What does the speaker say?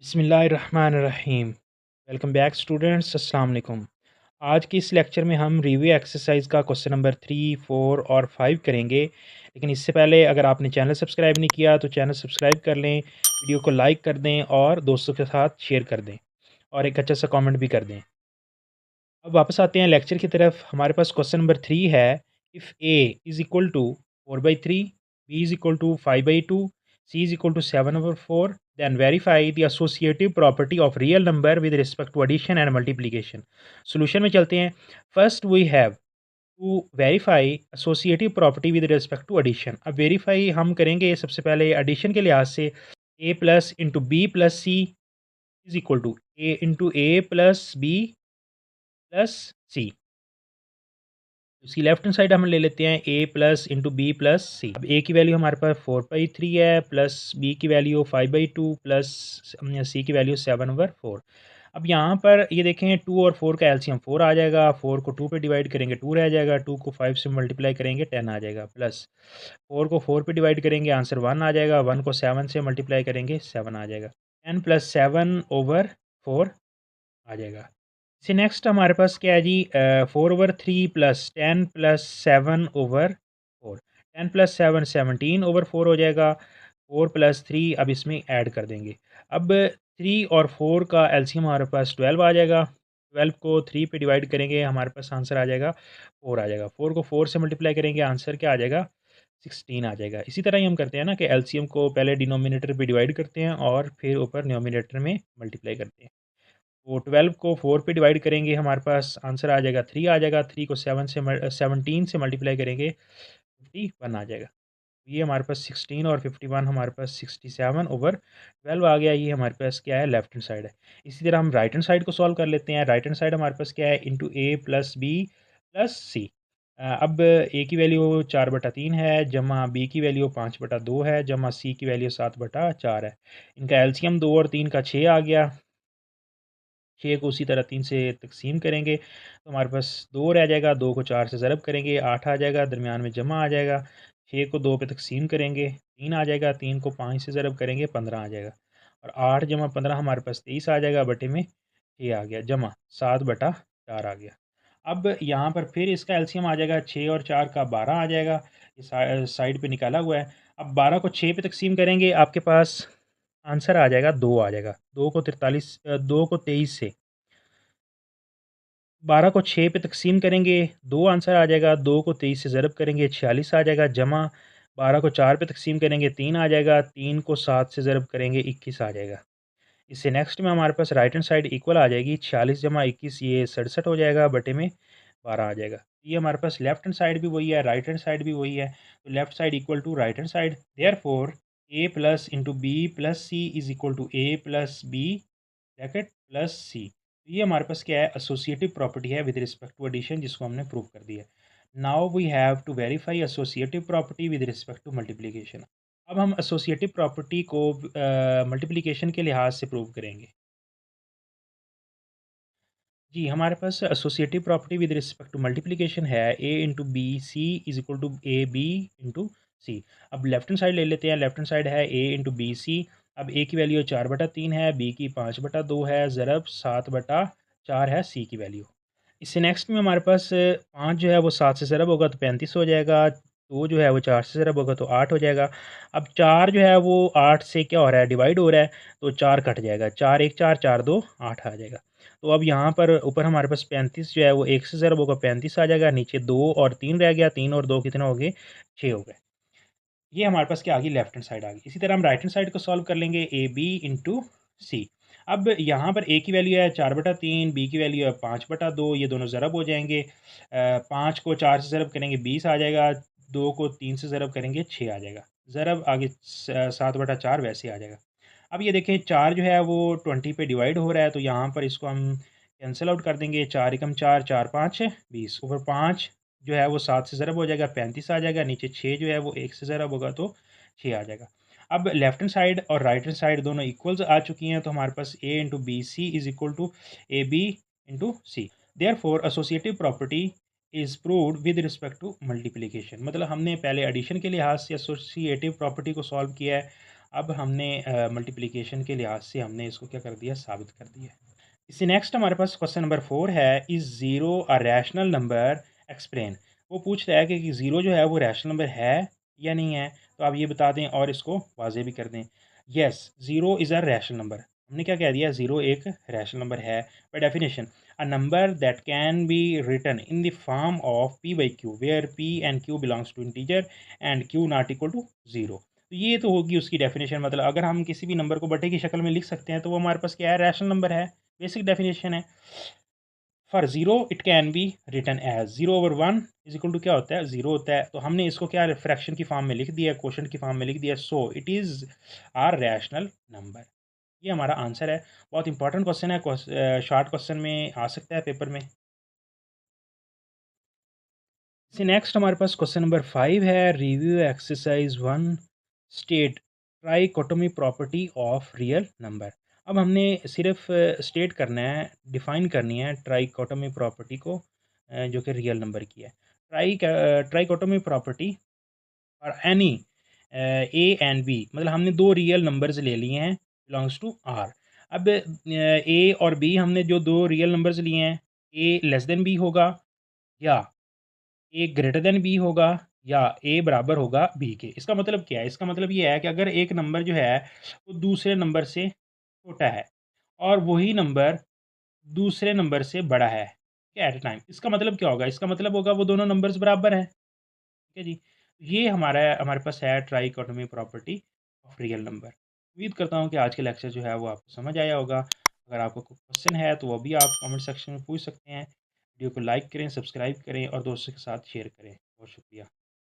बिस्मिल्लाहिर्रहमानिर्रहीम। Welcome back students, अस्सलाम वालेकुम। आज की इस लेक्चर में हम रिव्यू एक्सरसाइज का क्वेश्चन नंबर 3, 4 और 5 करेंगे। लेकिन इससे पहले अगर आपने चैनल सब्सक्राइब नहीं किया तो चैनल सब्सक्राइब कर लें, वीडियो को लाइक कर दें और दोस्तों के साथ शेयर कर दें और एक अच्छा सा कमेंट भी कर दें। अब वापस आते हैं लेक्चर की तरफ। हमारे पास क्वेश्चन नंबर 3 है, if A is equal to 4/3, B is equal to 5/2, C is equal to 7/4, then verify the associative property of real number with respect to addition and multiplication। Solution में चलते हैं। First we have to verify associative property with respect to addition। अब verify हम करेंगे सबसे पहले addition के लिहाज से। a plus into B plus C is equal to A into A plus B plus C. उसकी लेफ्ट हैंड साइड हम ले लेते हैं A plus into B plus C. अब ए की वैल्यू हमारे पास 4/3 है, प्लस बी की वैल्यू 5/2, प्लस सी की वैल्यू 7/4। अब यहाँ पर ये देखें 2 और 4 का एलसीएम 4 आ जाएगा। 4 को 2 पे डिवाइड करेंगे 2 रह जाएगा, 2 को 5 से मल्टीप्लाई करेंगे 10 आ जाएगा, प्लस 4 को 4 पे डिवाइड करेंगे आंसर 1 आ जाएगा, 1 को 7 से मल्टीप्लाई करेंगे 7 आ जाएगा, 10 प्लस 7/4 आ जाएगा। इसे नेक्स्ट हमारे पास क्या है जी, 4/3 प्लस 10 प्लस 7/4। 10 प्लस 7 17/4 हो जाएगा। 4 प्लस 3 अब इसमें ऐड कर देंगे। अब 3 और 4 का एलसीएम हमारे पास 12 आ जाएगा। 12 को 3 पे डिवाइड करेंगे हमारे पास आंसर आ जाएगा 4 आ जाएगा। 4 को 4 से मल्टीप्लाई करेंगे आंसर क्या आ जाएगा 16 आ जाएगा। इसी तरह ही हम करते हैं ना कि एलसीएम को पहले डिनोमिनेटर पे डिवाइड करते हैं और फिर ऊपर न्यूमिनेटर में मल्टीप्लाई करते हैं। तो 12 को 4 पे डिवाइड करेंगे हमारे पास आंसर आ जाएगा 3 आ जाएगा। 3 को 17 से मल्टीप्लाई करेंगे 51 आ जाएगा। ये हमारे पास 16 और 51 हमारे पास 67/12 आ गया। ये हमारे पास क्या है, लेफ्ट हैंड साइड है। इसी तरह हम राइट हैंड साइड को सॉल्व कर लेते हैं। राइट हैंड साइड हमारे पास क्या है, into A plus B plus C. अब ए की वैल्यू 4/3 है, जमा बी की वैल्यू 5/2 है, जमा सी की वैल्यू 7/4 है। इनका एलसीएम 2 और 3 का 6 आ गया। 6 को उसी तरह 3 से तकसीम करेंगे तो हमारे पास 2 रह जाएगा। 2 को 4 से ज़रब करेंगे 8 आ जाएगा, दरमियान में जमा आ जाएगा। 6 को 2 पे तकसीम करेंगे 3 आ जाएगा, 3 को 5 से ज़रब करेंगे 15 आ जाएगा, और 8 जमा 15 हमारे पास 23 आ जाएगा, बटे में 6 आ गया, जमा 7/4 आ गया। अब यहाँ पर फिर इसका एलसीएम आ जाएगा 6 और 4 का 12 आ जाएगा। ये साइड पे निकाला हुआ है। अब 12 को 6 पे तकसीम करेंगे आपके पास आंसर आ जाएगा 2 आ जाएगा। 2 को 23 से 12 को 6 पे तकसीम करेंगे 2 आंसर आ जाएगा। 2 को 23 से ज़रब करेंगे 46 आ जाएगा, जमा 12 को 4 पे तकसीम करेंगे 3 आ जाएगा। 3 को 7 से ज़रब करेंगे 21 आ जाएगा। इससे नेक्स्ट में हमारे पास राइट हैंड साइड इक्वल आ जाएगी। 46 जमा 21 ये 67 हो जाएगा, बटे में 12 आ जाएगा। ये हमारे पास लेफ्ट हैंड साइड भी वही है, राइट हैंड साइड भी वही है। तो left side equal to right hand side, therefore A plus into B plus C is equal to A plus B bracket plus C. तो ये हमारे पास क्या है, एसोसिएटिव प्रॉपर्टी है विद रिस्पेक्ट टू एडिशन, जिसको हमने प्रूव कर दिया। Now we have to verify associative property with respect to multiplication. अब हम एसोसिएटिव प्रॉपर्टी को मल्टीप्लिकेशन के लिहाज से प्रूव करेंगे। जी, हमारे पास associative property with respect to multiplication है, A into B C is equal to A B into C. अब लेफ्ट हैंड साइड ले लेते हैं। लेफ्ट हैंड साइड है ए इंटू बी सी। अब ए की वैल्यू 4/3 है, बी की 5/2 है, ज़रब 7/4 है सी की वैल्यू। इससे नेक्स्ट में हमारे पास 5 जो है वो 7 से ज़रब होगा तो 35 हो जाएगा। 2 जो है वो 4 से ज़रब होगा तो 8 हो जाएगा। अब 4 जो है वो 8 से क्या हो रहा है, डिवाइड हो रहा है, तो 4 कट जाएगा। 4 1 4, 4 2 8 आ जाएगा। तो अब यहाँ पर ऊपर हमारे पास 35 जो है वो 1 से ज़रब होगा 35 आ जाएगा, नीचे 2 और 3 रह गया, 3 और 2 कितना हो गए, 6 हो गए। ये हमारे पास क्या आ गई, लेफ्ट हैंड साइड आ गई। इसी तरह हम राइट हैंड साइड को सॉल्व कर लेंगे, ए बी इंटू सी। अब यहाँ पर ए की वैल्यू है 4/3, बी की वैल्यू है 5/2, ये दोनों ज़रब हो जाएंगे। 5 को 4 से ज़रब करेंगे 20 आ जाएगा, 2 को 3 से ज़रब करेंगे 6 आ जाएगा, ज़रब आगे 7/4 वैसे आ जाएगा। अब ये देखें 4 जो है वो 20 पे डिवाइड हो रहा है, तो यहाँ पर इसको हम कैंसिल आउट कर देंगे। 4 एकम 4, 4 5 20, ऊपर 5 जो है वो 7 से ज़रब हो जाएगा 35 आ जाएगा, नीचे 6 जो है वो 1 से ज़रब होगा तो 6 आ जाएगा। अब लेफ्ट हैंड साइड और राइट हैंड साइड दोनों इक्वल्स आ चुकी हैं, तो हमारे पास A into B C is equal to A B into C. Therefore associative property is proved with respect to multiplication. मतलब हमने पहले एडिशन के लिहाज से एसोसिएटिव प्रॉपर्टी को सॉल्व किया है, अब हमने मल्टीप्लिकेशन के लिहाज से हमने इसको क्या कर दिया, साबित कर दिया। इससे नेक्स्ट हमारे पास क्वेश्चन नंबर 4 है, is zero a rational number, explain. वो पूछ रहा है कि ज़ीरो जो है वो रैशनल नंबर है या नहीं है, तो आप ये बता दें और इसको वाज़ेह भी कर दें। Yes, zero is a rational number. हमने क्या कह दिया, ज़ीरो एक रैशनल नंबर है। By definition, a number that can be written in the form of p by q where p and q belongs to integer and q not equal to zero. तो ये तो होगी उसकी definition, मतलब अगर हम किसी भी नंबर को बटे की शक्ल में लिख सकते हैं तो वो हमारे पास क्या है, रैशनल नंबर है। बेसिक डेफिनेशन है। For zero it can be written as zero over one is equal to क्या होता है, ज़ीरो होता है। तो हमने इसको क्या फ्रैक्शन की फॉर्म में लिख दिया, क्वोशंट की फॉर्म में लिख दिया। So it is are rational number. ये हमारा आंसर है। बहुत इंपॉर्टेंट क्वेश्चन है, शॉर्ट क्वेश्चन में आ सकता है पेपर में। इसी नेक्स्ट हमारे पास क्वेश्चन नंबर 5 है, review exercise 1, state trichotomy property of real number. अब हमने सिर्फ स्टेट करना है, डिफाइन करनी है ट्राइकोटोमी प्रॉपर्टी को, जो कि रियल नंबर की है। ट्राइकोटोमी प्रॉपर्टी और एनी ए एंड बी, मतलब हमने दो रियल नंबर्स ले लिए हैं बिलोंग्स टू आर। अब ए और बी, हमने जो दो रियल नंबर्स लिए हैं, ए लेस देन बी होगा या ए ग्रेटर देन बी होगा या ए बराबर होगा बी के। इसका मतलब क्या है? इसका मतलब ये है कि अगर एक नंबर जो है वो दूसरे नंबर से छोटा है और वही नंबर दूसरे नंबर से बड़ा है एट अ टाइम, इसका मतलब क्या होगा? इसका मतलब होगा वो दोनों नंबर्स बराबर हैं। ठीक है जी। ये हमारे पास है trichotomy property of real number. उम्मीद करता हूँ कि आज के लेक्चर जो है वो आपको समझ आया होगा। अगर आपको कोई क्वेश्चन है तो वो भी आप कमेंट सेक्शन में पूछ सकते हैं। वीडियो को लाइक करें, सब्सक्राइब करें और दोस्तों के साथ शेयर करें। बहुत शुक्रिया।